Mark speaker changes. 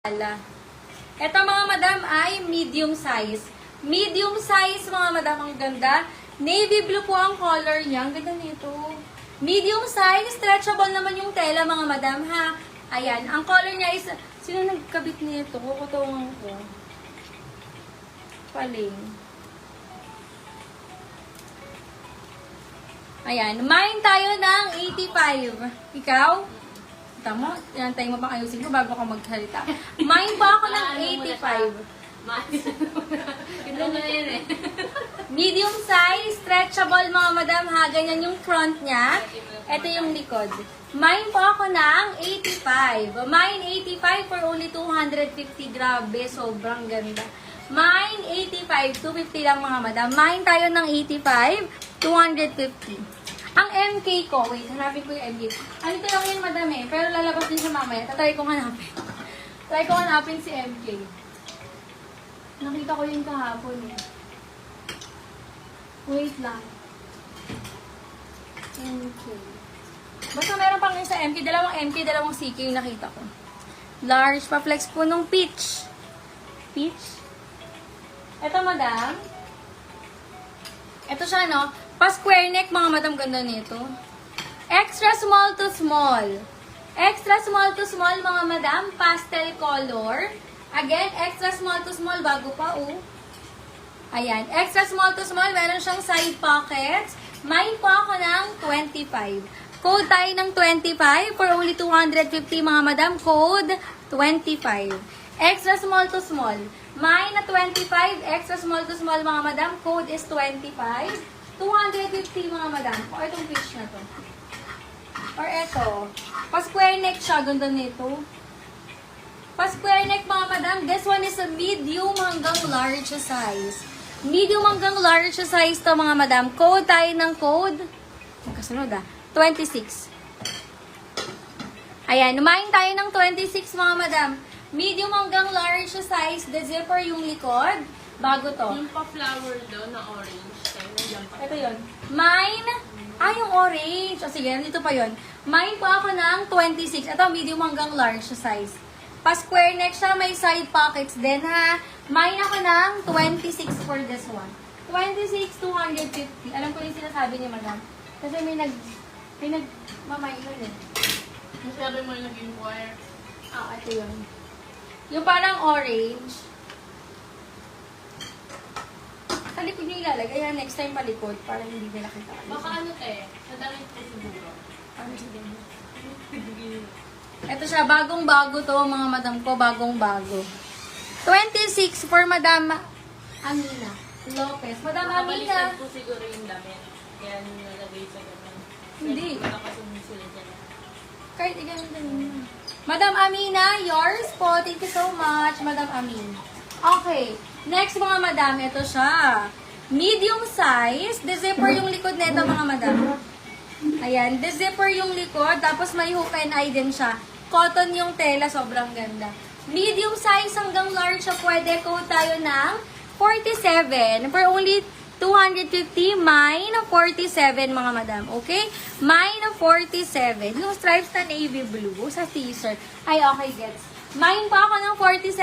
Speaker 1: Ito mga madam ay medium size. Medium size mga madam, ang ganda. Navy blue po ang color niya. Ang ganda nito. Medium size, stretchable naman yung tela mga madam ha. Ayan, ang color niya is, sino nagkabit nito? Kukutungan ko. Paling. Ayan, mine tayo ng 85. Ikaw? Tama, inantay mo pang ayusin ko bago ka magsalita. Mine pa ako ng 85.
Speaker 2: Ito na yun eh.
Speaker 1: Medium size, stretchable mga madam ha. Ganyan yung front niya. Ito yung likod. Mine po ako ng 85. Mine 85 for only 250. Grabe, sobrang ganda. Mine 85, 250 lang mga madam. Mine tayo ng 85, 250. Ang MK ko, wait, hanapin ko yung MK. Ano ito lang yun, madam eh. Pero lalabas din siya mamaya. Tatry kong hanapin. Try ko hanapin si MK. Nakita ko yun kahapon eh. Wait lang. MK. Basta meron pang isa MK. Dalawang MK, dalawang CK yung nakita ko. Large, pa-flex po nung peach. Peach? Ito, madam. Ito siya, no? Pa-square neck, mga madam, ganda nito. Extra small to small. Extra small to small, mga madam, pastel color. Again, extra small to small, bago pa, oh. Ayan, extra small to small, meron siyang side pockets. Mine po ako ng 25. Code tayo ng 25 for only 250, mga madam. Code 25. Extra small to small. Mine na 25, extra small to small, mga madam. Code is 25. 250 mga madam. O itong fish na to. Or eto. Pa-square neck siya. Ganda nito. Pa-square neck mga madam. This one is a medium hanggang large size. Medium hanggang large size to mga madam. Code tayo ng code. Magkasunod 26. Ayan. Numain tayo ng 26 mga madam. Medium hanggang large size. The zipper yung likod. Bago to.
Speaker 2: Yung pa-flower daw na orange.
Speaker 1: Ito yun. Mine, yung orange. O sige, dito pa yun. Mine po ako ng 26. Ito, medium hanggang large size. Pa-square neck siya, may side pockets din ha. Mine ako ng 26 for this one. 26, 250. Alam ko yung sinasabi niya, madam. Kasi may mamay yun eh.
Speaker 2: Masyado mo yung nag-inquire.
Speaker 1: Ito yun. Yung parang orange. Sa likod nyo ilalagay. Ayan, next time palikod para hindi nila kita.
Speaker 2: Baka ano te, nadamit ko siguro.
Speaker 1: Ito siya, bagong-bago to mga madam ko, bagong-bago. 26 for Madam Amina Lopez. Madam Amina.
Speaker 2: Makabaliktad po siguro yung damit. Kaya nilagay sa ganun.
Speaker 1: Hindi.
Speaker 2: Nakakasunod sila dyan.
Speaker 1: Kahit ganun din. Madam Amina, yours po. Thank you so much, Madam Amin. Okay. Next mga madam, ito siya. Medium size. The zipper yung likod nito mga madam. Ayan, the zipper yung likod. Tapos may hook and eye din siya. Cotton yung tela, sobrang ganda. Medium size hanggang large siya. Pwede ko tayo ng 47. For only 250. Mine 47 mga madam. Okay? Mine 47. Yung stripes na navy blue sa t-shirt. Ay, okay, gets. Mine pa ako ng 47.